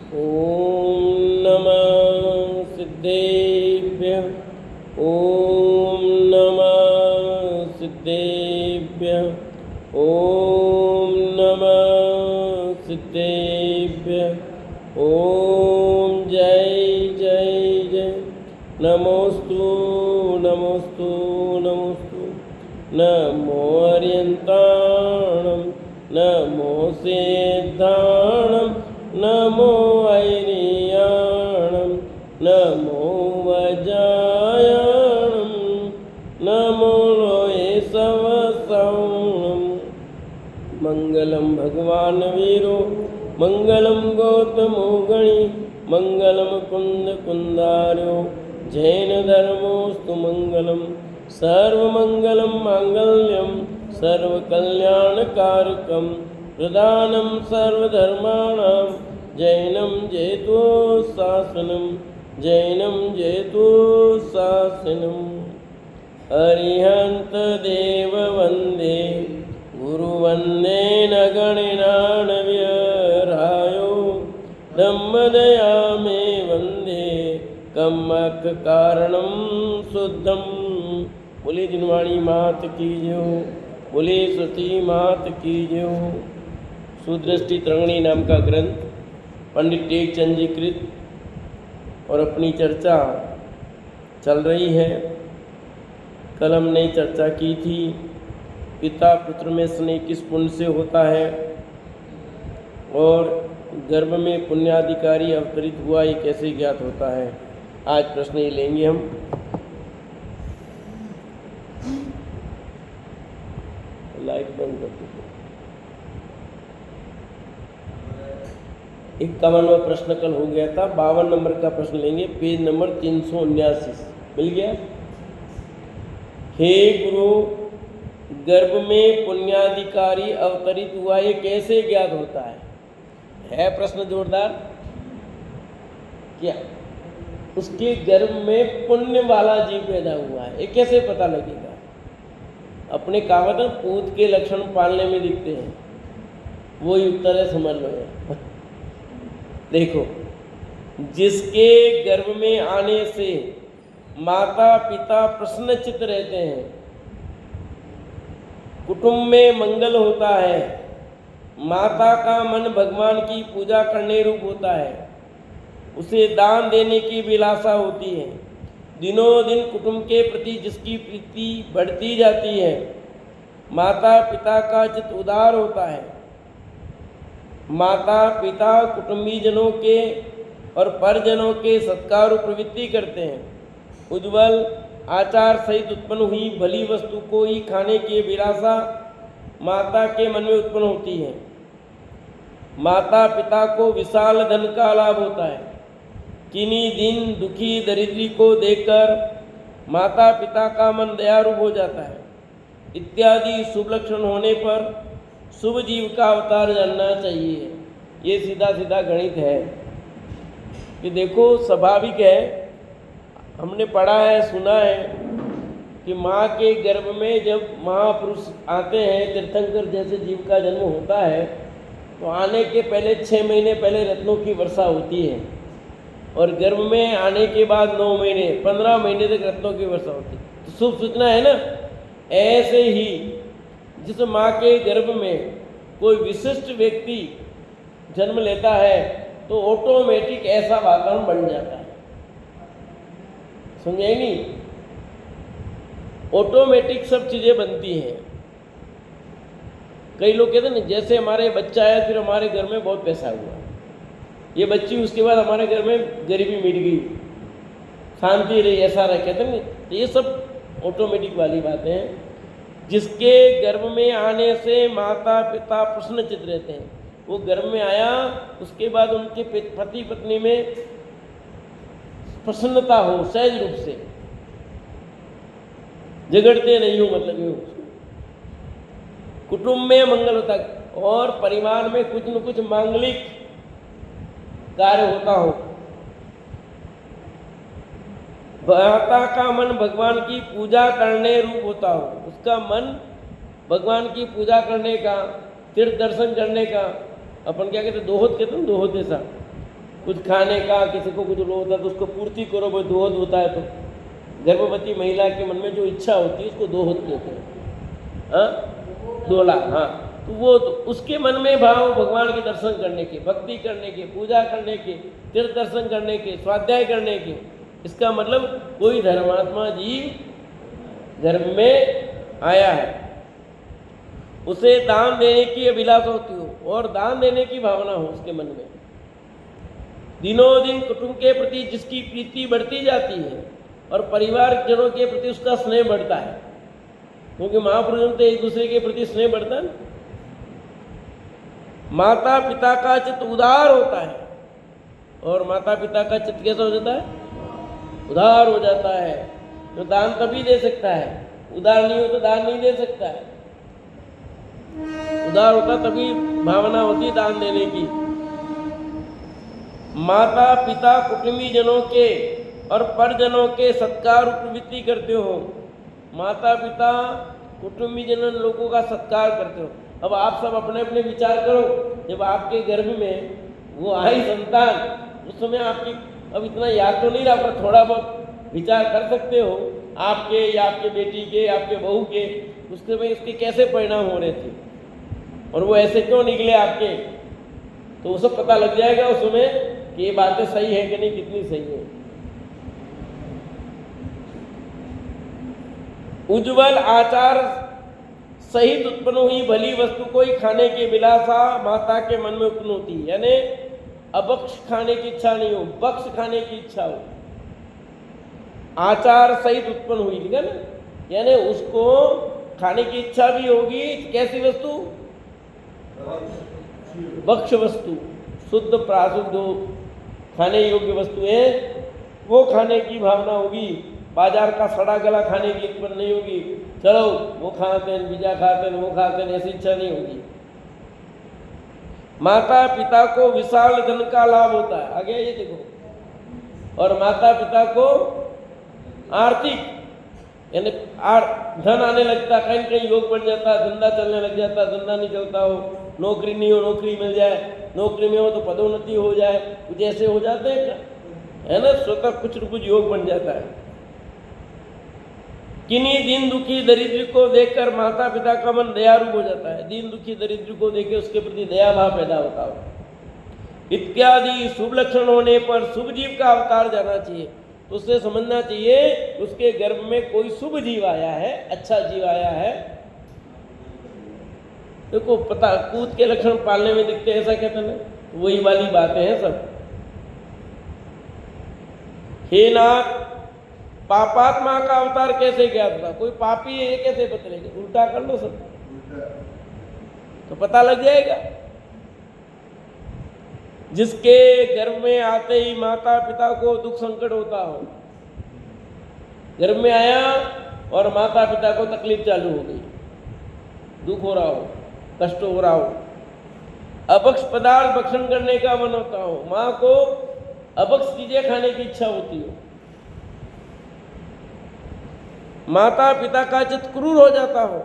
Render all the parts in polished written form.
ॐ नमः सिद्धेभ्यः। ॐ नमः सिद्धेभ्यः। ॐ नमः सिद्धेभ्यः। ॐ जय जय जय। नमोस्तु नमोस्तु नमोस्तु। नमो अर्यन्ताणं नमो सिद्धाणं नमो ऐरियाणं नमो वजायाणं नमो लोये सवसाणं। मंगलम भगवान वीरो मंगलम गौतमो गणी मंगलम कुंद कुंदार्यो जैन धर्मोस्तु मंगलम। सर्वमंगलम मांगल्यम सर्वकल्याणकारकम प्रदानं सर्वधर्माणां जैनं जयतु शासनं जैनं जयतु शासनं। अरिहंत देव वंदे गुरुवंदे न गणेनानव्यरायो ब्रह्मदया मे वंदे कम्मक कारणं शुद्धं। बोले जिनवाणी मात की जय। बोले सती मात की जय। सुदृष्टि तरंगिणी नाम का ग्रंथ पंडित टेकचंद जी कृत और अपनी चर्चा चल रही है। कल हमने चर्चा की थी पिता पुत्र में स्नेह किस पुण्य से होता है और गर्भ में पुण्याधिकारी अवतरित हुआ ये कैसे ज्ञात होता है। आज प्रश्न ये लेंगे हम। लाइट बंद कर दीजिए। 51वां प्रश्न कल हो गया था। 52 नंबर का प्रश्न लेंगे, पेज नंबर 379। मिल गया। हे गुरु, गर्भ में पुण्याधिकारी अवतरित हुआ ये कैसे ज्ञात होता है प्रश्न जोरदार। क्या उसके गर्भ में पुण्य वाला जीव पैदा हुआ है ये कैसे पता लगेगा। अपने कहावत में पूत के लक्षण पालने में दिखते हैं, वही उत्तर है, समझ लो। देखो, जिसके गर्भ में आने से माता पिता प्रसन्नचित्त रहते हैं, कुटुंब में मंगल होता है, माता का मन भगवान की पूजा करने रूप होता है, उसे दान देने की विलासा होती है, दिनों दिन कुटुंब के प्रति जिसकी प्रीति बढ़ती जाती है, माता पिता का चित्त उदार होता है, माता पिता कुटुंबीजनों के और परिजनों के सत्कार प्रवृत्ति करते हैं, उज्ज्वल आचार सहित उत्पन्न हुई भली वस्तु को ही खाने की विलासा माता के मन में उत्पन्न होती है, माता पिता को विशाल धन का लाभ होता है, किन्हीं दिन दुखी दरिद्री को देखकर माता पिता का मन दयालु हो जाता है, इत्यादि शुभ लक्षण होने पर शुभ जीव का अवतार जानना चाहिए। ये सीधा सीधा गणित है कि देखो, स्वाभाविक है, हमने पढ़ा है, सुना है कि माँ के गर्भ में जब महापुरुष आते हैं, तीर्थंकर जैसे जीव का जन्म होता है, तो आने के पहले 6 महीने पहले रत्नों की वर्षा होती है और गर्भ में आने के बाद 9 महीने 15 महीने तक रत्नों की वर्षा होती है। तो शुभ सूचना है ना। ऐसे ही जिस माँ के गर्भ में कोई विशिष्ट व्यक्ति जन्म लेता है तो ऑटोमेटिक ऐसा वातावरण बन जाता है। समझे नहीं? ऑटोमेटिक सब चीज़ें बनती हैं। कई लोग कहते हैं ना, जैसे हमारे बच्चा आया फिर हमारे घर में बहुत पैसा हुआ, ये बच्ची उसके बाद हमारे घर में गरीबी मिट गई, शांति रही, ऐसा रह कहते हैं। तो ये सब ऑटोमेटिक वाली बातें हैं। जिसके गर्भ में आने से माता पिता प्रसन्नचित्त रहते हैं, वो गर्भ में आया, उसके बाद उनके पति पत्नी में प्रसन्नता हो, सहज रूप से झगड़ते नहीं हो, मतलब यूँ कुटुंब में मंगल होता है और परिवार में कुछ न कुछ मांगलिक कार्य होता हो। माता का मन भगवान की पूजा करने रूप होता हो, उसका मन भगवान की पूजा करने का, तीर्थ दर्शन करने का, अपन क्या कहते हैं, दोहत कहते हैं, दोहत ऐसा, कुछ खाने का, किसी को कुछ लोग होता है तो उसको पूर्ति करो, भाई दोहद होता है। तो गर्भवती महिला के मन में जो इच्छा होती है उसको दोहद कहते हैं, हाँ, दोला, हाँ। तो वो तो उसके मन में भाव भगवान के दर्शन करने के, भक्ति करने के, पूजा करने के, तीर्थ दर्शन करने के, स्वाध्याय करने के। इसका मतलब कोई धर्मात्मा जीव गर्भ में आया है, उसे दान देने की अभिलाषा होती हो और दान देने की भावना हो उसके मन में। दिनों दिन कुटुंब के प्रति जिसकी प्रीति बढ़ती जाती है और परिवार जनों के प्रति उसका स्नेह बढ़ता है, क्योंकि महापुरुषों तो एक दूसरे के प्रति स्नेह बढ़ता है ना। माता पिता का चित्त उदार होता है, और माता पिता का चित्त कैसा हो जाता है? उदार हो जाता है। तो दान तभी दे सकता है, उदार नहीं हो तो दान नहीं दे सकता है। उदार होता तभी भावना होती दान देने की। माता पिता कुटुंबी जनों के और परिजनों के सत्कार प्रवृत्ति करते हो। माता पिता कुटुंबी जनों लोगों का सत्कार करते हो। अब आप सब अपने अपने विचार करो, जब आपके गर्भ में वो आई संतान, उस समय आपकी अब इतना याद तो नहीं रहा, पर थोड़ा बहुत विचार कर सकते हो आपके या आपके बेटी के, आपके बहू के, उस समय इसके कैसे परिणाम हो रहे थे और वो ऐसे क्यों निकले आपके, तो वो सब पता लग जाएगा उस समय कि ये बातें सही है कि नहीं, कितनी सही है। उज्ज्वल आचार सहित उत्पन्न हुई भली वस्तु को ही खाने की विलासा माता के मन में उत्पन्न होती है, यानी अबक्ष खाने की इच्छा नहीं हो, बक्ष खाने की इच्छा हो। आचार सहित उत्पन्न हुई, ठीक है ना, यानी उसको खाने की इच्छा भी होगी। कैसी वस्तु? बक्ष वस्तु, शुद्ध प्राशुद्ध खाने योग्य वस्तु है, वो खाने की भावना होगी। बाजार का सड़ा गला खाने की उत्पन्न नहीं होगी, चलो वो खाते हैं, बीजा खाते हैं, वो खाते हैं, ऐसी इच्छा नहीं होगी। माता पिता को विशाल धन का लाभ होता है, आगे ये देखो, और माता पिता को आर्थिक यानी धन आने लगता, कहीं कहीं योग बढ़ जाता, धंधा चलने लग जाता, धंधा नहीं चलता हो, नौकरी नहीं हो नौकरी मिल जाए, नौकरी में हो तो पदोन्नति हो जाए, कुछ ऐसे हो जाते हैं, है ना, स्वतः कुछ न कुछ योग बन जाता है। किन्हीं दीन दुखी दरिद्र को देखकर माता पिता का मन दयालु हो जाता है। दीन दुखी दरिद्र को देखे उसके प्रति दया भाव पैदा होता हो। इत्यादि शुभ लक्षण होने पर शुभ जीव का अवतार जाना चाहिए, तो उससे समझना चाहिए उसके गर्भ में कोई शुभ जीव आया है, अच्छा जीव आया है। देखो पता कूद के लक्षण पालने में दिखते ऐसा कहते हैं, वही वाली बातें हैं सब। हे नाथ, पापात्मा का अवतार कैसे ज्ञात होगा? कोई पापी है ये कैसे पता लगेगा? उल्टा कर लो सब तो पता लग जाएगा। जिसके गर्भ में आते ही माता पिता को दुख संकट होता हो, गर्भ में आया और माता पिता को तकलीफ चालू हो गई, दुख हो रहा हो, कष्ट हो रहा हो, अभक्ष पदार्थ भक्षण करने का मन होता हो, माँ को अभक्ष चीजें खाने की इच्छा होती हो, माता पिता का चित्त क्रूर हो जाता हो,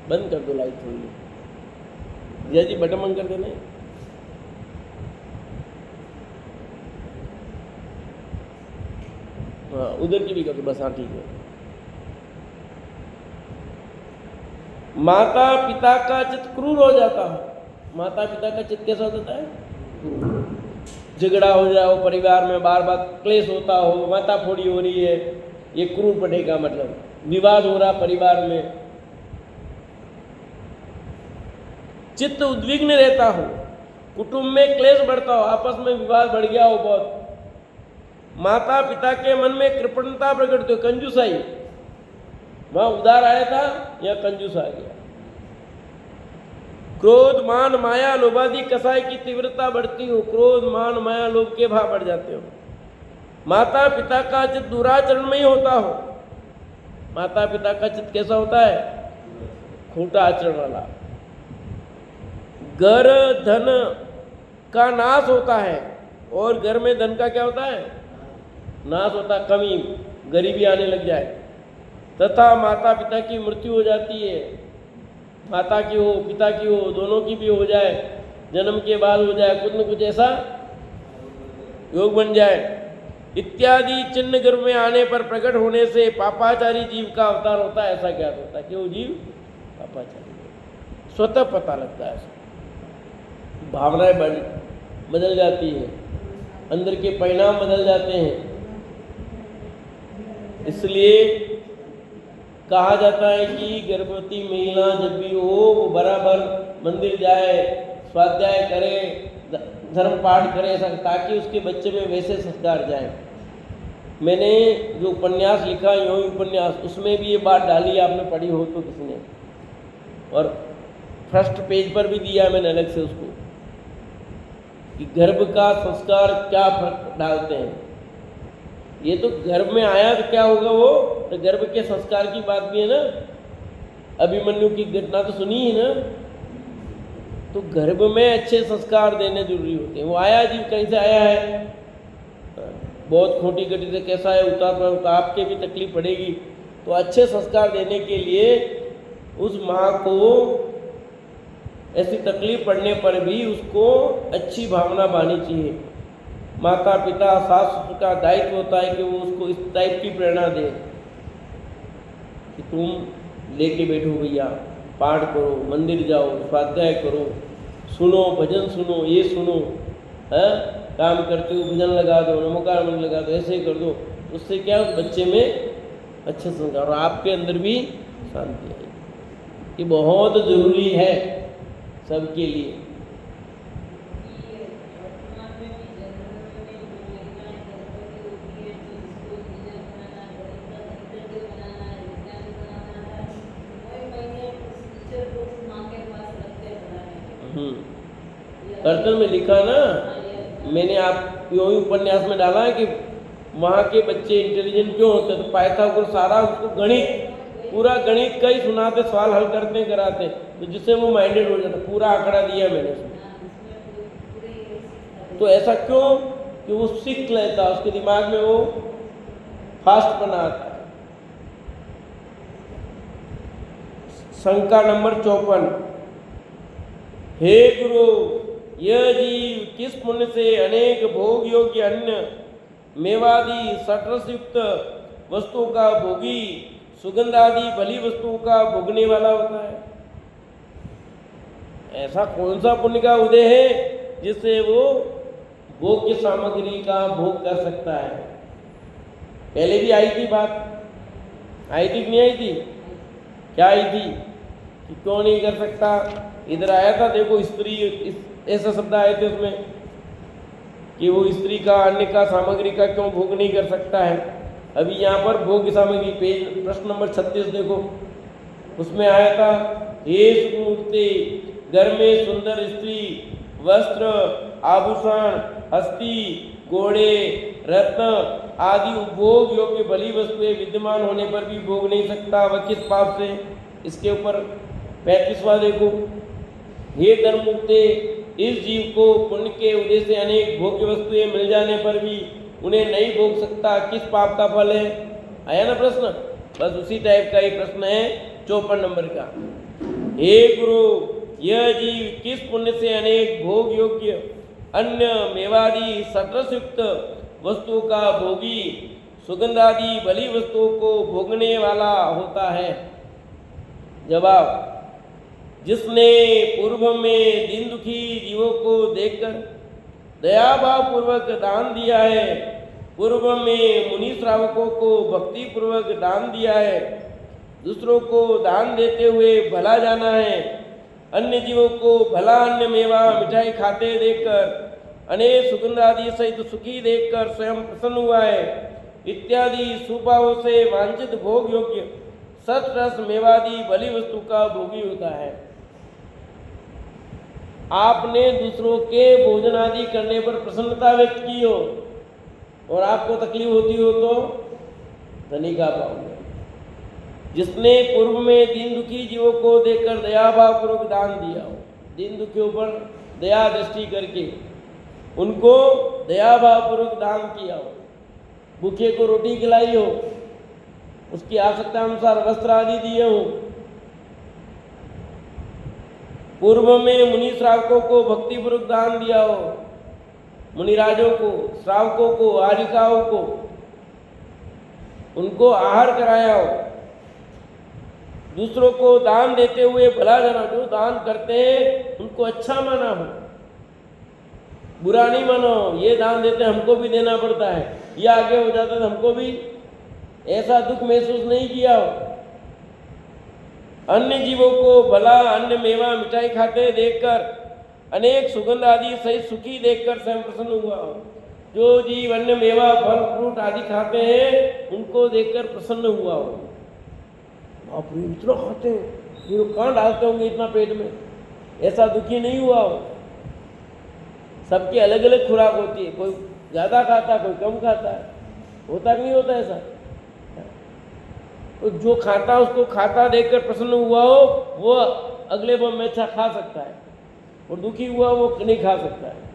बंद कर दो लाइट थोड़ी, जय जी बटन बंद कर देना। हाँ उधर की भी कर दो बस, हाँ ठीक है। माता पिता का चित्त क्रूर हो जाता है। माता पिता का चित्त कैसा हो जाता है? झगड़ा हो जाओ परिवार में, बार बार क्लेश होता हो, माता फोड़ी हो रही है, ये क्रूर पड़े का मतलब विवाद हो रहा परिवार में, चित्त उद्विग्न रहता हो, कुटुंब में क्लेश बढ़ता हो, आपस में विवाद बढ़ गया हो बहुत, माता पिता के मन में कृपणता प्रकट हो, कंजूसाई, वहां उधार आया था या कंजूस आ गया, क्रोध मान माया लोभादि कसाय की तीव्रता बढ़ती हो, क्रोध मान माया लोभ के भाव बढ़ जाते हो, माता पिता का चित्त दुराचरण में ही होता हो। माता पिता का चित्त कैसा होता है? खोटा आचरण वाला। घर धन का नाश होता है, और घर में धन का क्या होता है? नाश होता है, कमी, गरीबी आने लग जाए, तथा माता पिता की मृत्यु हो जाती है। माता की हो, पिता की हो, दोनों की भी हो जाए, जन्म के बाद हो जाए, कुछ न कुछ ऐसा योग बन जाए इत्यादि चिन्ह गर्भ में आने पर प्रकट होने से पापाचारी जीव का अवतार होता है, ऐसा ज्ञात होता है कि वो जीव पापाचारी स्वतः पता लगता है। भावनाएं बदल जाती है, अंदर के परिणाम बदल जाते हैं। इसलिए कहा जाता है कि गर्भवती महिला जब भी हो वो बराबर मंदिर जाए, स्वाध्याय करे, धर्म पाठ करे, ऐसा ताकि उसके बच्चे में वैसे संस्कार जाए। मैंने जो उपन्यास लिखा योगी उपन्यास, उसमें भी ये बात डाली, आपने पढ़ी हो तो किसी ने, और फर्स्ट पेज पर भी दिया मैंने अलग से उसको, कि गर्भ का संस्कार क्या फर्क डालते हैं। ये तो गर्भ में आया तो क्या होगा, वो तो गर्भ के संस्कार की बात भी है ना। अभिमन्यु की घटना तो सुनी ही ना, तो गर्भ में अच्छे संस्कार देने जरूरी होते हैं। वो आया जीव कहीं से आया है, बहुत खोटी गति से कैसा है, उतार पर तो आपके भी तकलीफ पड़ेगी। तो अच्छे संस्कार देने के लिए उस माँ को ऐसी तकलीफ पड़ने पर भी उसको अच्छी भावना बानी चाहिए। माता पिता सास ससुर का दायित्व होता है कि वो उसको इस टाइप की प्रेरणा दे कि तुम लेके बैठो भैया, पाठ करो, मंदिर जाओ, स्वाध्याय करो, सुनो, भजन सुनो, ये सुनो, है काम करते हो भजन लगा दो, नमोकार मंत्र लगा दो, ऐसे ही कर दो। उससे क्या उस बच्चे में अच्छे संस्कार और आपके अंदर भी शांति आएगी। ये बहुत जरूरी है सबके लिए। कर्तन में लिखा ना, मैंने आप योगी उपन्यास में डाला है कि वहाँ के बच्चे इंटेलिजेंट क्यों होते हैं, तो पाइथागोरस सारा उसको गणित, पूरा गणित का ही सुनाते, सवाल हल करते कराते, तो जिससे वो माइंडेड हो जाता। पूरा आंकड़ा दिया मैंने उसमें। तो ऐसा क्यों कि वो सीख लेता, उसके दिमाग में वो फास्ट बना आता है। शंका नंबर 54, हे गुरु, यह जीव किस पुण्य से अनेक भोग योग्य अन्न मेवादि सटरस युक्त वस्तुओं का भोगी, सुगंध आदि बली वस्तुओं का भोगने वाला होता है? ऐसा कौन सा पुण्य का उदय है जिससे वो भोग्य सामग्री का भोग कर सकता है? पहले भी आई थी बात, आई थी कि नहीं आई थी? क्या आई थी कि क्यों नहीं कर सकता? इधर आया था, देखो स्त्री, ऐसा शब्द आए थे उसमें कि वो स्त्री का, अन्य का, सामग्री का क्यों भोग नहीं कर सकता है। अभी यहाँ पर भोग सामग्री, पेज प्रश्न नंबर 36 देखो, उसमें आया था, हे सुमूर्ति, घर में सुंदर स्त्री वस्त्र, आभूषण, हस्ती, घोड़े, रत्न आदि उपभोग योग्य बली वस्तुएं विद्यमान होने पर भी भोग नहीं सकता, वह किस पाप से? इसके ऊपर 35वां देखो, हे धर्ममुक्ते, इस जीव को पुण्य के उदय से अनेक भोग्य वस्तुएं मिल जाने पर भी उन्हें नहीं भोग सकता, किस पाप का फल है? आया ना प्रश्न? बस उसी टाइप का ही प्रश्न है 54 नंबर का। हे गुरु, यह जीव किस पुण्य से अनेक भोग योग्य अन्य मेवादि सटरस युक्त वस्तुओं का भोगी, सुगंध आदि बली वस्तुओं को भोगने वाला होता है? जवाब, जिसने पूर्व में दीन दुखी जीवों को देखकर दया भाव पूर्वक दान दिया है, पूर्व में मुनि श्रावकों को भक्ति पूर्वक दान दिया है, दूसरों को दान देते हुए भला जाना है, अन्य जीवों को भला अन्य मेवा मिठाई खाते देखकर, अनेक सुगंध आदि सहित सुखी देखकर स्वयं प्रसन्न हुआ है, इत्यादि सुभावों से वांछित भोग योग्य सत रस मेवादी बली वस्तु का भोगी होता है। आपने दूसरों के भोजन आदि करने पर प्रसन्नता व्यक्त की हो और आपको तकलीफ होती हो तो नहीं खा पाओगे। जिसने पूर्व में दीन दुखी जीवों को देखकर दया भाव पूर्वक दान दिया हो, दीन दुखियों पर दया दृष्टि करके उनको दया भाव पूर्वक दान किया हो, भूखे को रोटी खिलाई हो, उसकी आवश्यकता अनुसार वस्त्र आदि दिए हो, पूर्व में मुनि श्रावकों को भक्तिपूर्वक दान दिया हो, मुनिराजों को, श्रावकों को, आरिकाओं को, उनको आहार कराया हो, दूसरों को दान देते हुए भला जाना, जो दान करते हैं उनको अच्छा माना हो, बुरा नहीं मानो। ये दान देते हमको भी देना पड़ता है, ये आगे हो जाता है तो हमको भी ऐसा दुख महसूस नहीं किया हो। अन्य जीवों को भला अन्न मेवा मिठाई खाते देखकर, अनेक सुगंध आदि सहित सुखी देखकर स्वयं प्रसन्न हुआ हो। जो जीव अन्न मेवा फल फ्रूट आदि खाते हैं उनको देखकर प्रसन्न हुआ हो। बाप रे, इतना खाते हैं, ये लोग कहाँ डालते होंगे इतना पेट में, ऐसा दुखी नहीं हुआ हो। सबकी अलग अलग खुराक होती है, कोई ज़्यादा खाता है, कोई कम खाता है, होता नहीं होता ऐसा। तो जो खाता है उसको खाता देखकर प्रसन्न हुआ हो, वो अगले बम में अच्छा खा सकता है, और दुखी हुआ वो नहीं खा सकता है।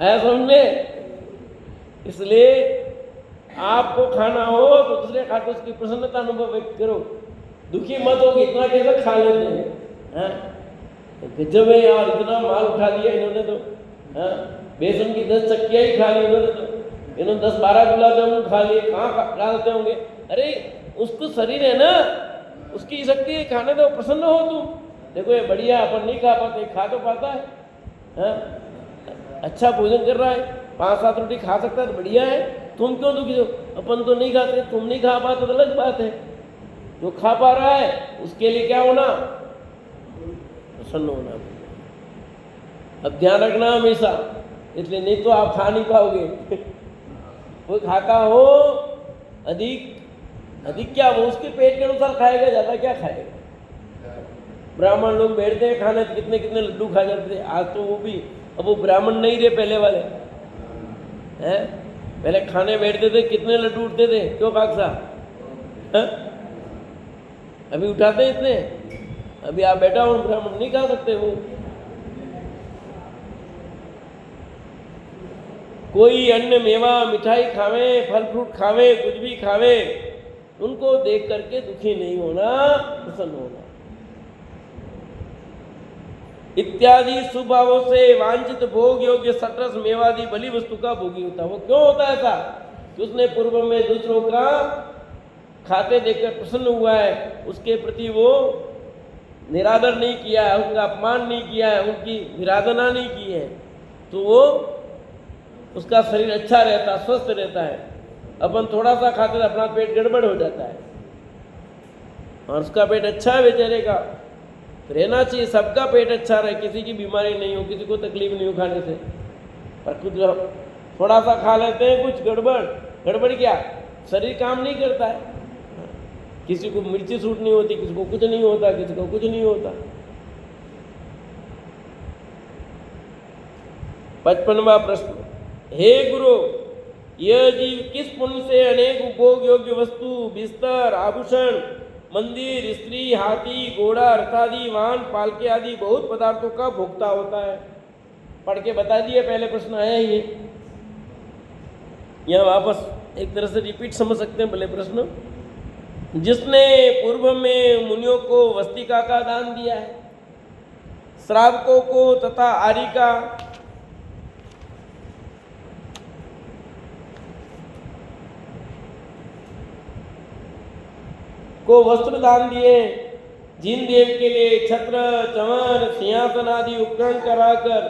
आया समझ में? इसलिए आपको खाना हो तो दूसरे खाते उसकी प्रसन्नता अनुभव व्यक्त करो, दुखी मत हो कि इतना कैसे खा लेते हैं, गजब है यार, इतना माल उठा दिया इन्होंने तो, बेसन की 10 चक्कियाँ ही खा ली इन्होंने तो, इन्होंने 10-12 गुलाब जामुन खा लिए, कहाँ डालते होंगे। अरे उसको शरीर है ना, उसकी शक्ति है, खाने दो, प्रसन्न हो तुम। देखो ये बढ़िया, अपन नहीं खा पाते, खा तो पाता है, अच्छा भोजन कर रहा है, 5-7 रोटी खा सकता है तो बढ़िया है, तुम क्यों दुखी हो? अपन तो नहीं खाते, तुम नहीं खा पाते तो अलग बात है, जो खा पा रहा है उसके लिए क्या होना, प्रसन्न होना। अब ध्यान रखना हमेशा, इसलिए नहीं तो आप खा नहीं पाओगे। कोई खाता हो अधिक क्या, वो उसके पेट के अनुसार खाएगा, ज़्यादा क्या खाएगा। ब्राह्मण लोग बैठते हैं खाने तो कितने कितने लड्डू खा जाते थे, आज तो वो भी, अब वो ब्राह्मण नहीं रहे पहले वाले हैं, पहले खाने बैठते थे कितने लड्डू उठते थे, क्यों काकसा? अभी उठाते हैं इतने? अभी आप बैठा हो ब्राह्मण नहीं खा सकते। वो कोई अन्न मेवा मिठाई खावे, फल फ्रूट खावे, कुछ भी खावे, उनको देख करके दुखी नहीं होना, प्रसन्न होना। इत्यादि स्वभावों से वांछित भोग योग्य सटरस मेवादी बलि वस्तु का भोगी होता है। वो क्यों होता है ऐसा? कि उसने पूर्व में दूसरों का खाते देखकर प्रसन्न हुआ है, उसके प्रति वो निरादर नहीं किया है, उनका अपमान नहीं किया है, उनकी विराधना नहीं की है, तो वो उसका शरीर अच्छा रहता, स्वस्थ रहता है। अपन थोड़ा सा खाते तो अपना पेट गड़बड़ हो जाता है, और उसका पेट अच्छा है बेचारे का, रहना चाहिए, सबका पेट अच्छा रहे, किसी की बीमारी नहीं हो, किसी को तकलीफ नहीं हो खाने से। पर कुछ थोड़ा सा खा लेते हैं, कुछ गड़बड़ क्या, शरीर काम नहीं करता है, किसी को मिर्ची सूट नहीं होती, किसी को कुछ नहीं होता, किसी को कुछ नहीं होता। 55वां प्रश्न, हे गुरु, यह जीव किस पुण्य से अनेक उपभोग योग्य वस्तु, बिस्तर, आभूषण, मंदिर, स्त्री, हाथी, घोड़ा, रथादि, वाहन, पालके आदि बहुत पदार्थों का भोक्ता होता है? पढ़ के बता दिए, पहले प्रश्न आया ये, यहाँ वापस एक तरह से रिपीट समझ सकते हैं भले प्रश्न। जिसने पूर्व में मुनियों को वस्तिका का दान दिया है, श्रावकों को तथा आरिका को वस्त्र दान दिए, जिन देव के लिए छत्र, चमर, सिंहासन आदि उपकरण कराकर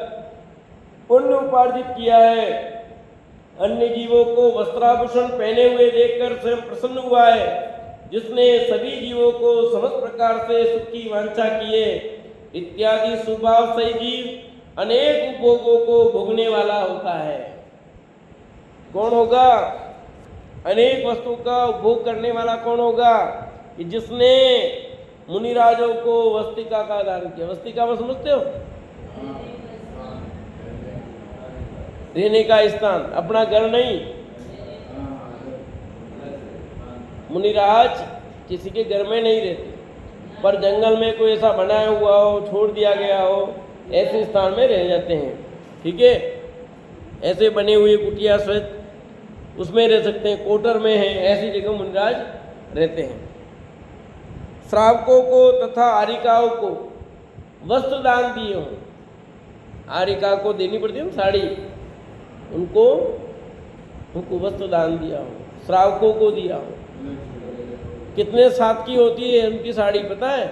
पुण्य उपार्जित किया है, अन्य जीवों को वस्त्राभूषण पहने हुए देखकर स्वयं प्रसन्न हुआ है, जिसने सभी जीवों को समस्त प्रकार से सुख की वांछा किए, इत्यादि स्वभाव से जीव अनेक उपभोगों को भोगने वाला होता है। कौन होगा? अनेक वस्तुओं का उपभोग करने वाला कौन होगा? कि जिसने मुनिराजों को वस्तिका का दान किया। वस्तिका में समझते हो? रहने का स्थान, अपना घर नहीं। मुनिराज किसी के घर में नहीं रहते, पर जंगल में कोई ऐसा बनाया हुआ हो, छोड़ दिया गया हो, ऐसे स्थान में रह जाते हैं। ठीक है, ऐसे बने हुए कुटिया श्वेत उसमें रह सकते हैं, कोटर में है, ऐसी जगह मुनिराज रहते हैं। श्रावकों को तथा आरिकाओं को वस्त्र दान दिए हों। आर्यिका को देनी पड़ती है ना साड़ी, उनको वस्त्र दान दिया हो, श्रावकों को दिया हो। कितने सात की होती है उनकी साड़ी पता है?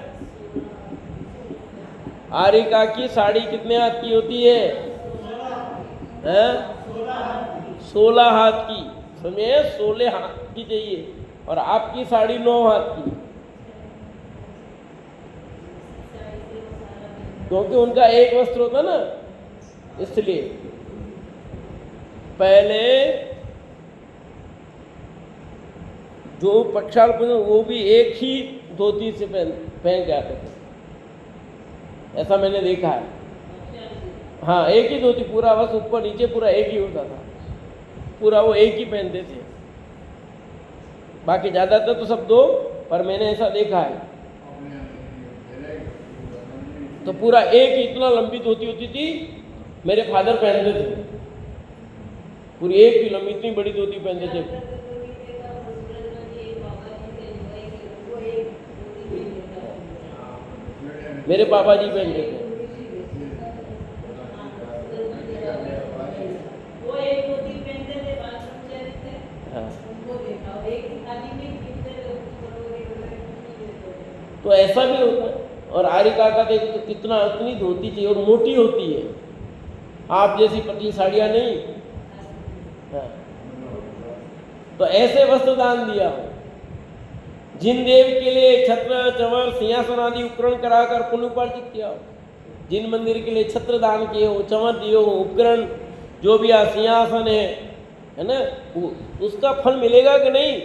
आर्यिका की साड़ी कितने हाथ की होती है? 16 हाथ की। समझे? 16 हाथ की चाहिए, और आपकी साड़ी 9 हाथ की, क्योंकि उनका एक वस्त्र होता ना, इसलिए। पहले जो पक्षाल वो भी एक ही धोती से पहन के आते थे, ऐसा मैंने देखा है। हाँ, एक ही धोती, पूरा बस ऊपर नीचे पूरा एक ही होता था, पूरा वो एक ही पहनते थे। बाकी ज़्यादातर तो सब दो, पर मैंने ऐसा देखा है। तो पूरा एक ही इतना लंबी धोती होती थी, मेरे फादर पहनते थे, पूरी एक ही लंबी इतनी बड़ी धोती पहनते थे। मेरे पापा जी पहनते थे। हाँ, तो ऐसा भी होता है। और आर्यिका का देखो तो कितना, उतनी धोती चाहिए, और मोटी होती है, आप जैसी पतली साड़ियाँ नहीं। हाँ, तो ऐसे वस्त्र दान दिया हो। जिन देव के लिए छत्र चंवर सिंहासन आदि उपकरण कराकर पुण्य उपार्जित किया हो, जिन मंदिर के लिए छत्र दान किए हो, चंवर दिए हो, उपकरण जो भी सिंहासन है ना, उसका फल मिलेगा कि नहीं?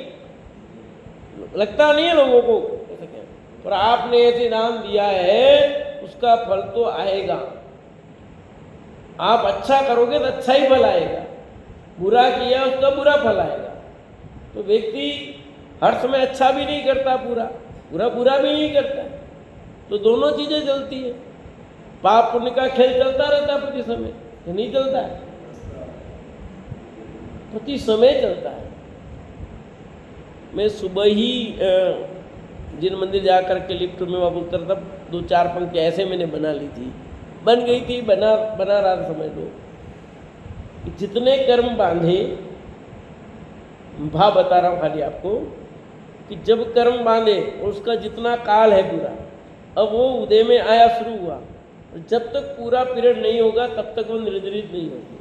लगता नहीं है लोगों को ऐसा क्या, पर आपने ऐसे दान दिया है, उसका फल तो आएगा। आप अच्छा करोगे तो अच्छा ही फल आएगा, बुरा किया उसका बुरा फल आएगा। तो व्यक्ति हर समय अच्छा भी नहीं करता, बुरा भी नहीं करता, तो दोनों चीजें चलती है। पाप पुण्य का खेल चलता रहता है प्रति समय, तो नहीं चलता है, प्रति समय चलता है। मैं सुबह ही जिन मंदिर जाकर के लिफ्ट में वहाँ उतरता, 2-4 पंक्तियाँ ऐसे मैंने बना ली थी, बन गई थी, बना रहा था, समझ लो। जितने कर्म बांधे, भाव बता रहा हूँ खाली आपको, कि जब कर्म बांधे उसका जितना काल है पूरा, अब वो उदय में आया शुरू हुआ, जब तक पूरा पीरियड नहीं होगा तब तक वो निर्जरित नहीं होगी।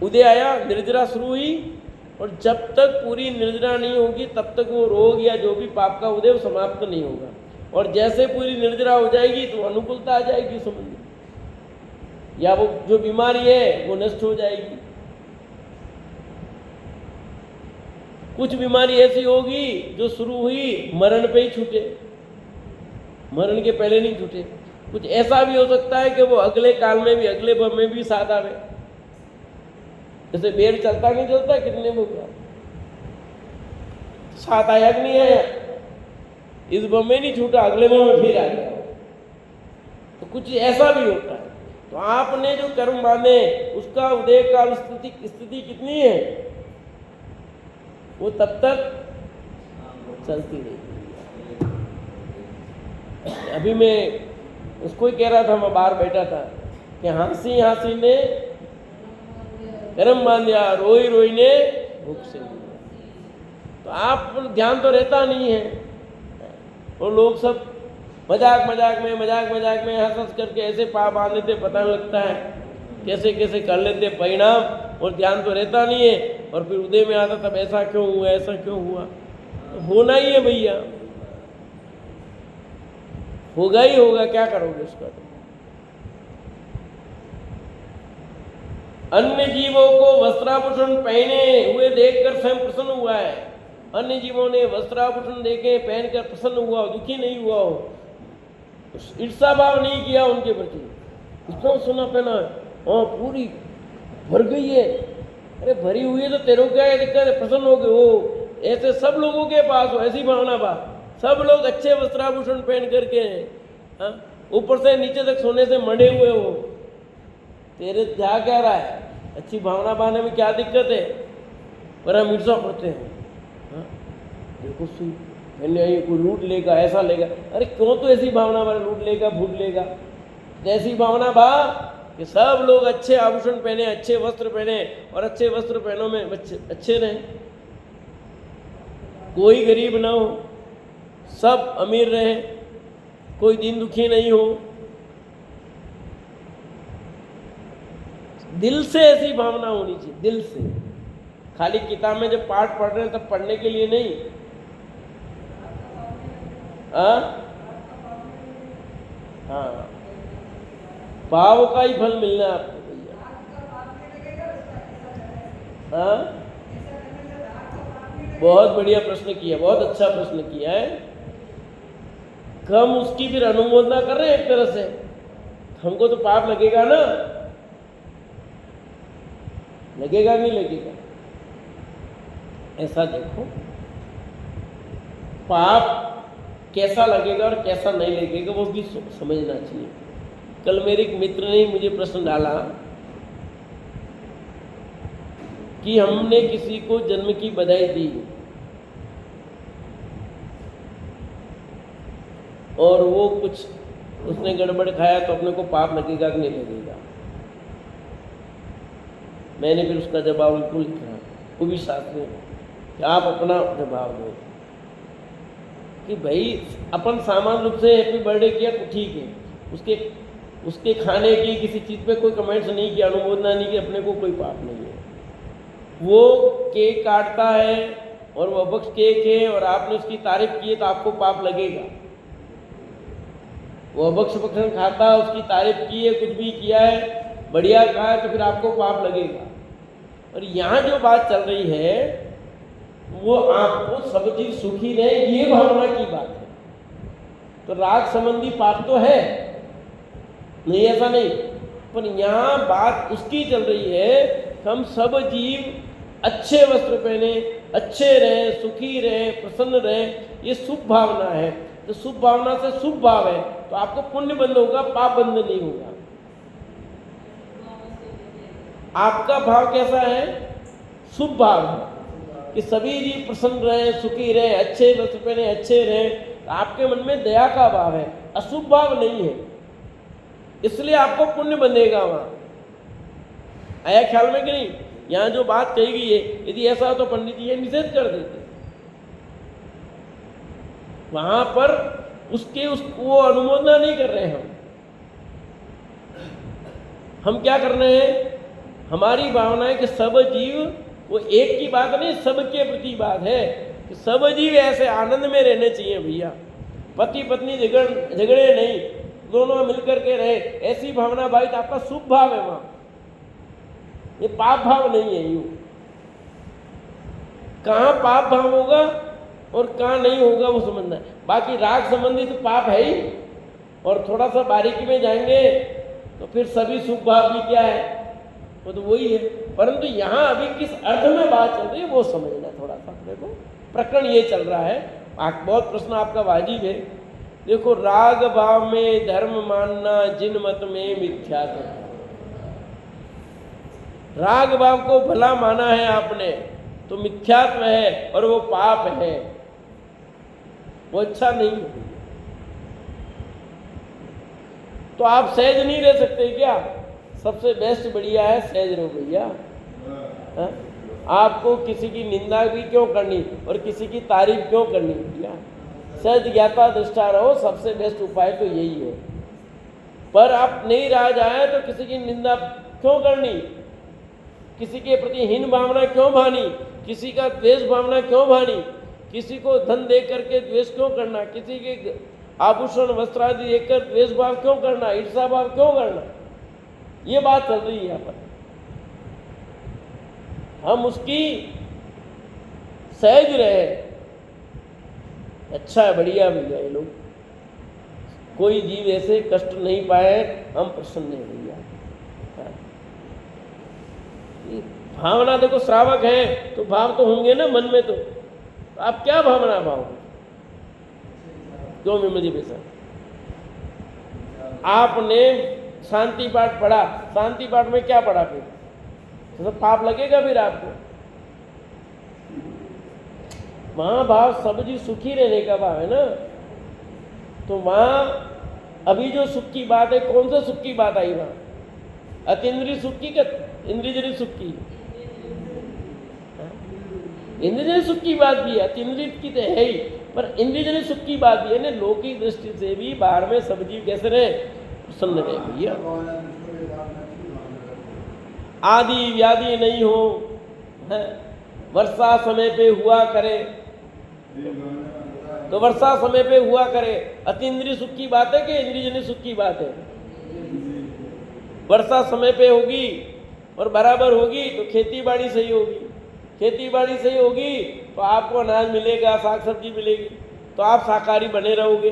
उदय आया, निर्जरा शुरू हुई, और जब तक पूरी निर्जरा नहीं होगी तब तक वो रोग या जो भी पाप का उदय समाप्त नहीं होगा। और जैसे पूरी निर्जरा हो जाएगी तो अनुकूलता आ जाएगी, समझ, या वो जो बीमारी है वो नष्ट हो जाएगी। कुछ बीमारी ऐसी होगी जो शुरू हुई मरण पे ही छूटे, मरण के पहले नहीं छूटे। कुछ ऐसा भी हो सकता है कि वो अगले काल में भी, अगले भव में भी साथ आवे। जैसे बेर चलता नहीं चलता, कितने होगा, साथ आया कि नहीं आया, इस भव में नहीं छूटा, अगले भव में फिर आ गया। तो कुछ ऐसा भी होता है। तो आपने जो कर्म बांधे उसका उदय काल स्थिति कितनी है, वो तब तक चलती रही। अभी मैं उसको ही कह रहा था, मैं बाहर बैठा था, कि हंसी ने कर्म बांधा, रोई ने भूख से लिया। तो आप ध्यान तो रहता नहीं है, और लोग सब मजाक मजाक में हंस करके ऐसे पाप बांध लेते, पता नहीं लगता है कैसे कैसे कर लेते परिणाम, और ध्यान तो रहता नहीं है। और फिर उदय में आता तब ऐसा क्यों हुआ, ऐसा क्यों हुआ। तो होना ही है भैया, होगा ही होगा, क्या करोगे उसका। अन्य जीवों को वस्त्राभूषण पहने हुए देखकर स्वयं प्रसन्न हुआ है। अन्य जीवों ने वस्त्राभूषण देखे, पहनकर प्रसन्न हुआ हो, दुखी नहीं हुआ हो, ईर्षा भाव नहीं किया उनके प्रति। इतना सोना पहना और पूरी भर गई है, अरे भरी हुई है तो तेरे को क्या है दिक्कत है, प्रसन्न हो गए हो। ऐसे सब लोगों के पास हो, ऐसी भावना बा, सब लोग अच्छे वस्त्राभूषण पहन करके, ऊपर से नीचे तक सोने से मढ़े हुए हो, तेरे क्या कह रहा है, अच्छी भावना पाने में क्या दिक्कत है, पर हम ईर्षा करते हैं। देखो नहीं कोई लूट लेगा, ऐसा लेगा। अरे क्यों तो ऐसी भावना बा, लूट लेगा, भूट लेगा। ऐसी भावना बा कि सब लोग अच्छे आभूषण पहने, अच्छे वस्त्र पहने, और अच्छे वस्त्र पहनों में अच्छे रहें, कोई गरीब ना हो, सब अमीर रहे, कोई दीन दुखी नहीं हो। दिल से ऐसी भावना होनी चाहिए, दिल से। खाली किताब में जब पाठ पढ़ रहे हैं तब पढ़ने के लिए नहीं। हाँ, भाव का ही फल मिलना है आपको भैया। हाँ, बहुत बढ़िया प्रश्न किया, बहुत अच्छा प्रश्न किया है। हम उसकी फिर अनुमोदना कर रहे हैं एक तरह से, हमको तो पाप लगेगा ना, लगेगा नहीं लगेगा? ऐसा देखो, पाप कैसा लगेगा और कैसा नहीं लगेगा वो भी समझना चाहिए। कल मेरे एक मित्र ने मुझे प्रश्न डाला कि हमने किसी को जन्म की बधाई दी और वो कुछ उसने गड़बड़ खाया तो अपने को पाप लगेगा कि नहीं लगेगा? मैंने फिर उसका जवाब उनको लिखा, वो भी साथ में, कि आप अपना जवाब दो कि भाई अपन सामान्य रूप से हैप्पी बर्थडे किया तो ठीक है, उसके खाने की किसी चीज़ पे कोई कमेंट्स नहीं किया, अनुमोदना नहीं की, अपने को कोई पाप नहीं है। वो केक काटता है और वो बख्श केक है और आपने उसकी तारीफ की है तो आपको पाप लगेगा। वो बख्श बख्शन खाता है, उसकी तारीफ की है, कुछ भी किया है, बढ़िया कहा है, तो फिर आपको पाप लगेगा। और यहाँ जो बात चल रही है वो आपको सब चीज सुखी रहे, ये भावना की बात है। तो राग संबंधी पाप तो है नहीं, ऐसा नहीं, पर यहाँ बात उसकी चल रही है, हम सब जीव अच्छे वस्त्र पहने, अच्छे रहे, सुखी रहे, प्रसन्न रहे, ये शुभ भावना है। तो शुभ भावना से शुभ भाव है तो आपको पुण्य बंध होगा, पाप बंध नहीं होगा। आपका भाव कैसा है? शुभ भाव है कि सभी जीव प्रसन्न रहे, सुखी रहे, अच्छे वस्त्र पहने, अच्छे रहे। आपके मन में दया का भाव है, अशुभ भाव नहीं है, इसलिए आपको पुण्य बंधेगा। वहां आया ख्याल में कि नहीं? यहाँ जो बात कही गई है, यदि ऐसा हो तो पंडित जी ये निषेध कर देते। वहां पर उसको अनुमोदना नहीं कर रहे हैं। हम क्या कर रहे हैं? हमारी भावना है कि सब जीव, वो एक की बात नहीं, सबके प्रति बात है कि सब जीव ऐसे आनंद में रहने चाहिए भैया। पति पत्नी झगड़े नहीं, दोनों मिलकर के रहे, ऐसी भावना भाई तो आपका शुभ भाव है। वहां ये पाप भाव नहीं है। यूं कहाँ पाप भाव होगा और कहाँ नहीं होगा वो समझना है। बाकी राग संबंधी तो पाप है ही, और थोड़ा सा बारीकी में जाएंगे तो फिर सभी शुभ भाव भी क्या है, वो तो वही है। परंतु यहाँ अभी किस अर्थ में बात चल रही है वो समझना थोड़ा सा अपने को। प्रकरण ये चल रहा है, बहुत प्रश्न आपका वाजिब है। देखो, राग भाव में धर्म मानना जिन मत में मिथ्यात्व, राग भाव को भला माना है आपने तो मिथ्यात्व है और वो पाप है, वो अच्छा नहीं है। तो आप सहज नहीं रह सकते क्या? सबसे बेस्ट बढ़िया है सहज रहो भैया। आपको किसी की निंदा भी क्यों करनी और किसी की तारीफ क्यों करनी भैया? सहज ज्ञाता दृष्टा रहो, सबसे बेस्ट उपाय तो यही है। पर आप नहीं रहा जाए तो किसी की निंदा क्यों करनी, किसी के प्रति हीन भावना क्यों भानी, किसी का द्वेष भावना क्यों भानी, किसी को धन दे करके द्वेष क्यों करना, किसी के आभूषण वस्त्र आदि देकर द्वेष भाव क्यों करना, ईर्षा भाव क्यों करना? ये बात चल रही है यहाँ पर। हम उसकी सहज रहे, अच्छा है, बढ़िया भैया। ये लोग कोई जीव ऐसे कष्ट नहीं पाए, हम प्रसन्न है भैया। भावना देखो, श्रावक है तो भाव तो होंगे ना मन में। तो आप क्या भावना भाव क्यों विमल जी? आपने शांति पाठ पढ़ा, शांति पाठ में क्या पढ़ा? फिर तो पाप लगेगा फिर आपको। वहाँ भाव सब जी सुखी रहने का भाव है ना। तो वहाँ अभी जो सुख की बात है, कौन सा सुख की बात आई वहाँ? अतीन्द्रिय सुख की क्या इंद्रियजनित सुख की? इंद्रियजनित सुख की बात भी है, अतीन्द्रिय की तो है ही, पर इंद्रियजनित सुख की बात भी है ना। लौकिक दृष्टि से भी बाहर में सब जीव कैसे रहे? प्रसन्न रहे भैया। आदि व्याधि नहीं हो, है? वर्षा समय पे हुआ करे, तो वर्षा समय पे हुआ करे, अतीन्द्रिय सुख की बात है कि इंद्रियजनित सुख की बात है? वर्षा समय पे होगी और बराबर होगी तो खेती बाड़ी सही होगी, खेती बाड़ी सही होगी तो आपको अनाज मिलेगा, साग सब्जी मिलेगी, तो आप शाकाहारी बने रहोगे।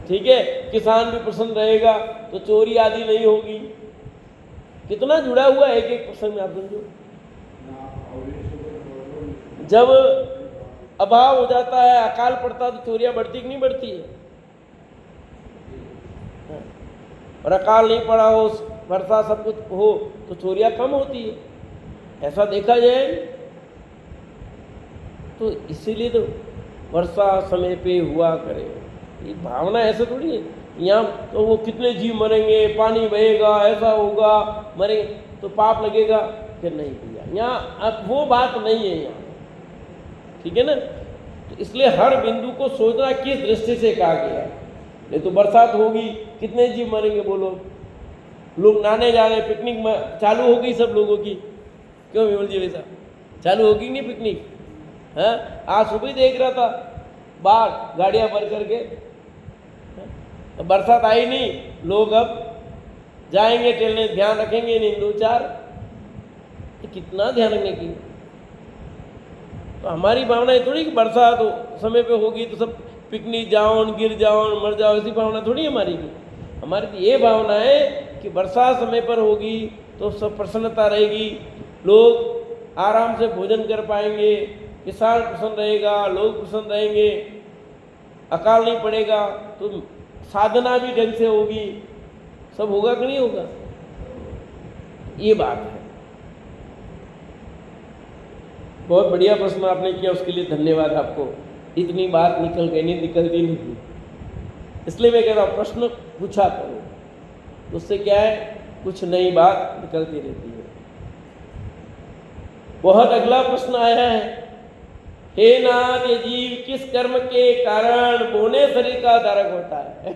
ठीक है, किसान भी प्रसन्न रहेगा तो चोरी आदि नहीं होगी। कितना जुड़ा हुआ है एक एक प्रसंग में, आप समझो। जब अभाव हो जाता है, अकाल पड़ता तो चोरियां बढ़ती कि नहीं बढ़ती है? और अकाल नहीं पड़ा हो, वर्षा सब कुछ हो तो चोरियां कम होती है, ऐसा देखा जाए। तो इसीलिए तो वर्षा समय पे हुआ करे, ये भावना ऐसे थोड़ी है। यहाँ तो वो कितने जीव मरेंगे, पानी बहेगा, ऐसा होगा, मरेंगे तो पाप लगेगा कि नहीं भैया, यहाँ अब वो बात नहीं है यहाँ। ठीक है ना? तो इसलिए हर बिंदु को सोचना किस दृष्टि से कहा गया है। नहीं तो बरसात होगी, कितने जीव मरेंगे बोलो। लोग नहाने जा रहे, पिकनिक चालू हो गई सब लोगों की, क्यों विमल जी वैसा चालू होगी नहीं पिकनिक? है, आज सुबह देख रहा था बाहर गाड़ियां भर करके, बरसात आई नहीं, लोग अब जाएंगे टहलने, ध्यान रखेंगे नहीं दो चार, तो कितना ध्यान रखने की। तो हमारी भावना ये थोड़ी कि बरसात हो समय पे होगी तो सब पिकनिक जाओ, गिर जाओ, मर जाओ, ऐसी भावना थोड़ी हमारी की। हमारी तो ये भावना है कि बरसात समय पर होगी तो सब प्रसन्नता रहेगी, लोग आराम से भोजन कर पाएंगे, किसान प्रसन्न रहेगा, लोग प्रसन्न रहेंगे, अकाल नहीं पड़ेगा, तो साधना भी ढंग से होगी, सब होगा कि नहीं होगा? ये बात है। बहुत बढ़िया प्रश्न आपने किया, उसके लिए धन्यवाद आपको। इतनी बात निकल गई, नहीं निकलती नहीं, इसलिए मैं कह रहा हूँ प्रश्न पूछा करो, तो उससे क्या है, कुछ नई बात निकलती रहती है। बहुत अगला प्रश्न आया है, हे नाथ, ये जीव किस कर्म के कारण बोने शरीर का धारक होता है?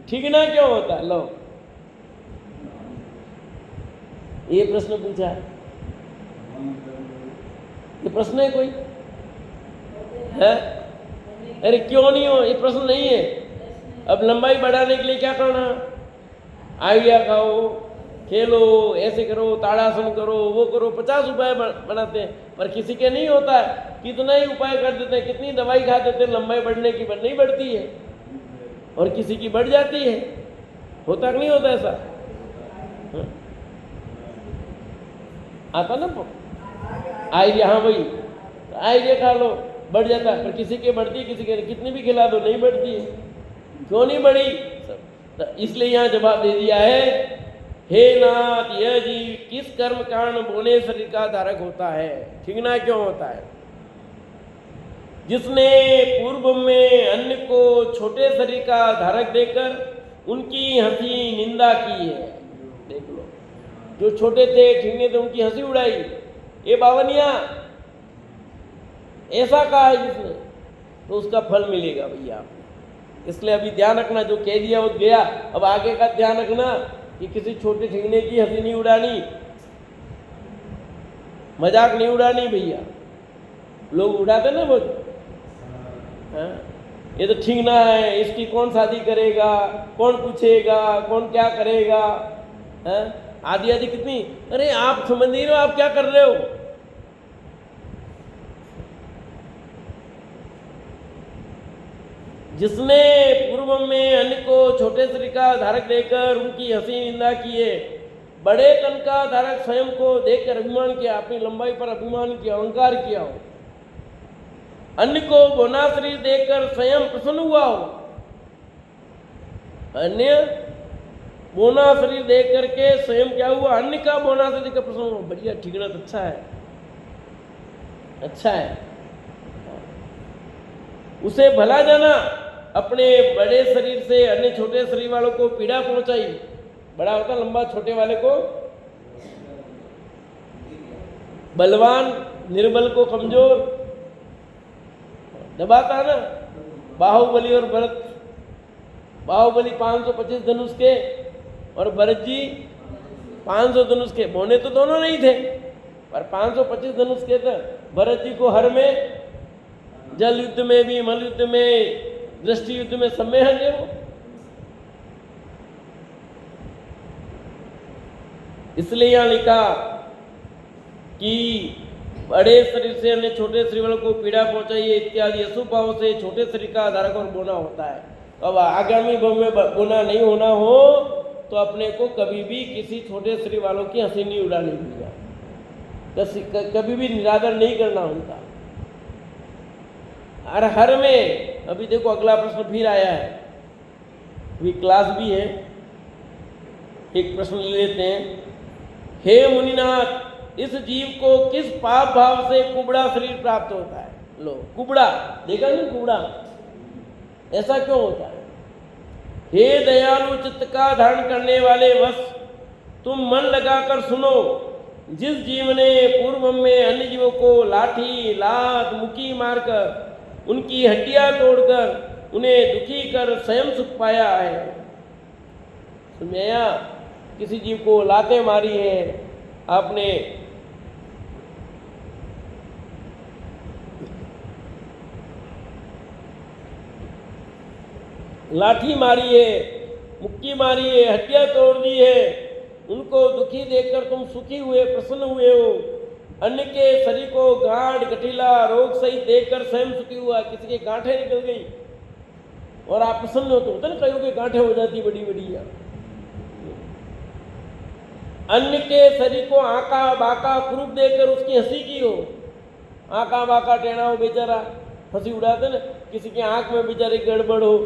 ठीक ना, क्यों होता है? लो, ये प्रश्न पूछा है, ये प्रश्न है कोई है? अरे क्यों नहीं हो, ये प्रश्न नहीं है। अब लंबाई बढ़ाने के लिए क्या करना? आइडिया खाओ, खेलो, ऐसे करो, ताड़ासन करो, वो करो, 50 उपाय बनाते हैं, पर किसी के नहीं होता है। कितना ही उपाय कर देते हैं, कितनी दवाई खा देते हैं, लंबाई बढ़ने की नहीं बढ़ती है, और किसी की बढ़ जाती है। होता कि नहीं होता ऐसा? आता ना आइडिया, हाँ भाई आइडिया खा लो, बढ़ जाता है, पर किसी के बढ़ती है, किसी के कितनी भी खिला दो नहीं बढ़ती है। क्यों नहीं बढ़ी? तो इसलिए यहाँ जवाब दे दिया है, हे नाथ, यह जीव किस कर्म कारण बोने शरीर का धारक होता है? ठीक ना, क्यों होता है? जिसने पूर्व में अन्य को छोटे शरीर का धारक देकर उनकी हंसी निंदा की है। देख लो, जो छोटे थे, ठीकने थे, उनकी हंसी उड़ाई, ये बावनिया ऐसा कहा है जिसने, तो उसका फल मिलेगा भैया। इसलिए अभी ध्यान रखना, जो कह दिया वो गया। अब आगे का ध्यान रखना कि किसी छोटे ठीकने की हंसी नहीं उड़ानी, मजाक नहीं उड़ानी भैया। लोग उड़ाते ना बहुत, ये तो ठीकना है, इसकी कौन शादी करेगा, कौन पूछेगा, कौन क्या करेगा, आदि आदि कितनी। अरे आप समझ नहीं रहे हो आप क्या कर रहे हो। जिसने पूर्व में अन्य को छोटे शरीर का धारक देकर उनकी हंसी निंदा की है, बड़े तन का धारक स्वयं को देखकर अभिमान किया, अपनी लंबाई पर अभिमान किया, अहंकार किया हो, अन्य को बोना शरीर देखकर स्वयं प्रसन्न हुआ हो। अन्य बोना शरीर देख करके स्वयं क्या हुआ? अन्य का बोना शरीर का प्रसन्न हुआ। बढ़िया, ठीकना तो अच्छा है, अच्छा है। उसे भला जाना, अपने बड़े शरीर से अन्य छोटे शरीर वालों को पीड़ा पहुंचाई। बड़ा होता लंबा, छोटे वाले को बलवान, निर्बल को कमजोर दबाता है ना। बाहुबली और भरत, बाहुबली 525 धनुष के और भरत जी 500 धनुष के। बोने तो दोनों नहीं थे, पर 525 धनुष के थे। भरत जी को हर में, जल युद्ध में भी, मल युद्ध में, दृष्टि युद्ध में सब में हरे वो। इसलिए यहां लिखा कि बड़े शरीर से अन्य छोटे शरीर वालों को पीड़ा पहुंचाइए इत्यादि अशुभ भाव से छोटे शरीर का धारक और बोना होता है। अब आगामी भाव में बोना नहीं होना हो तो अपने को कभी भी किसी छोटे शरीर वालों की हंसी नहीं उड़ानी चाहिए, कभी भी निरादर नहीं करना उनका। और हर में, अभी देखो अगला प्रश्न फिर आया है, अभी क्लास भी है, एक प्रश्न ले लेते हैं। हे मुनिनाथ, इस जीव को किस पाप भाव से कुबड़ा शरीर प्राप्त होता है? लो, कुबड़ा देखा नहीं, कुबड़ा ऐसा क्यों होता है? हे दयालु चित्त का धारण करने वाले वश, तुम मन लगाकर सुनो। जिस जीव ने पूर्व में अन्य जीवों को लाठी, लात, मुक्की मारकर, उनकी हड्डियां तोड़कर, उन्हें दुखी कर स्वयं सुख पाया है। सुनिया, किसी जीव को लातें मारी है आपने, लाठी मारी है, मुक्की मारी है, हड्डियां तोड़ दी है, उनको दुखी देखकर तुम सुखी हुए, प्रसन्न हुए हो। अन्य के शरीर को गांठ, गठीला, रोग सहित देखकर स्वयं सुखी हुआ। किसी के गांठें निकल गई और आप प्रसन्न होते हो, कईयों के गांठें हो जाती बड़ी बड़ी। अन्य के शरीर को आका बाका क्रूप देकर उसकी हंसी की हो। आका बाका टेढ़ा हो बेचारा, हंसी उड़ाते ना। किसी के आंख में बेचारे गड़बड़ हो,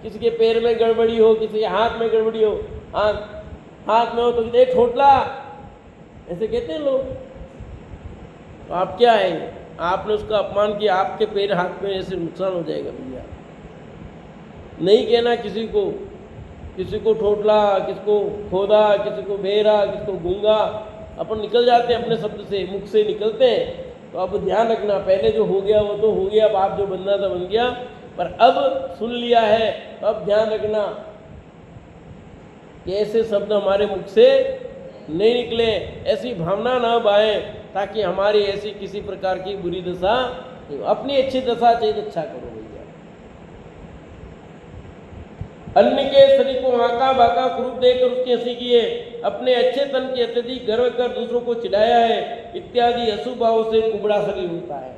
किसी के पैर में गड़बड़ी हो, किसी के हाथ में गड़बड़ी हो, हाथ में हो तो देख ठोटला, ऐसे कहते हैं लोग। तो आप क्या है, आपने उसका अपमान किया, आपके पैर हाथ में ऐसे नुकसान हो जाएगा भैया। नहीं कहना किसी को ठोटला, किसको खोदा, किसी को बेरा, किसको गूंगा। अपन निकल जाते हैं अपने शब्द से, मुख से निकलते हैं। तो अब ध्यान रखना, पहले जो हो गया वो तो हो गया, बाप जो बनना था बन गया, पर अब सुन लिया है, अब ध्यान रखना कि ऐसे शब्द हमारे मुख से नहीं निकले, ऐसी भावना ना बाएं, ताकि हमारी ऐसी किसी प्रकार की बुरी दशा नहीं हो। अपनी अच्छी दशा चाहिए तो अच्छा करो भैया। अन्य के शरीर को आका बाका क्रूप देकर उसकी हंसी की है, अपने अच्छे तन की अत्यधिक गर्व कर दूसरों को चिढ़ाया है, इत्यादि अशुभ भाव से कुबड़ा शरीर होता है।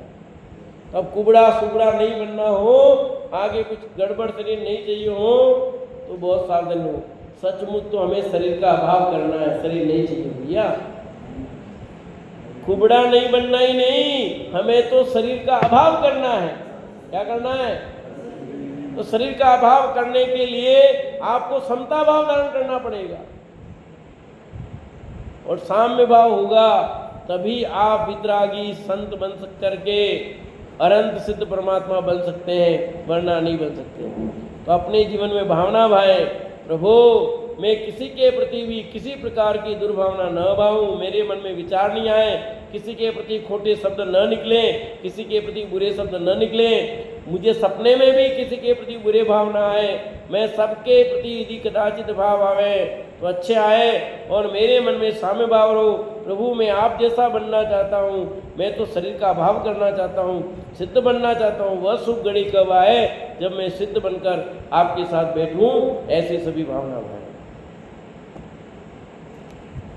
अब कुबड़ा सुबड़ा नहीं बनना हो, आगे कुछ गड़बड़ शरीर नहीं चाहिए हो, तो बहुत सावधान हो। सचमुच तो हमें शरीर का अभाव करना है, शरीर नहीं चाहिए भैया। कुबड़ा नहीं बनना ही नहीं, हमें तो शरीर का अभाव करना है। क्या करना है? तो शरीर का अभाव करने के लिए आपको समता भाव धारण करना पड़ेगा, और साम्य भाव होगा तभी आप वितरागी संत बन करके अनंत सिद्ध परमात्मा बन सकते हैं, वरना नहीं बन सकते। तो अपने जीवन में भावना भाए, प्रभु मैं किसी के प्रति भी किसी प्रकार की दुर्भावना न भाऊं, मेरे मन में विचार नहीं आए, किसी के प्रति खोटे शब्द न निकले, किसी के प्रति बुरे शब्द न निकले, मुझे सपने में भी किसी के प्रति बुरे भाव ना आए, मैं सबके प्रति यदि कदाचित भाव आवे तो अच्छे आए, और मेरे मन में साम्य भाव रहो। प्रभु मैं आप जैसा बनना चाहता हूँ, मैं तो शरीर का अभाव करना चाहता हूँ, सिद्ध बनना चाहता हूँ। वह शुभ घड़ी कब आए जब मैं सिद्ध बनकर आपके साथ बैठूं, ऐसी सभी भावना भाए।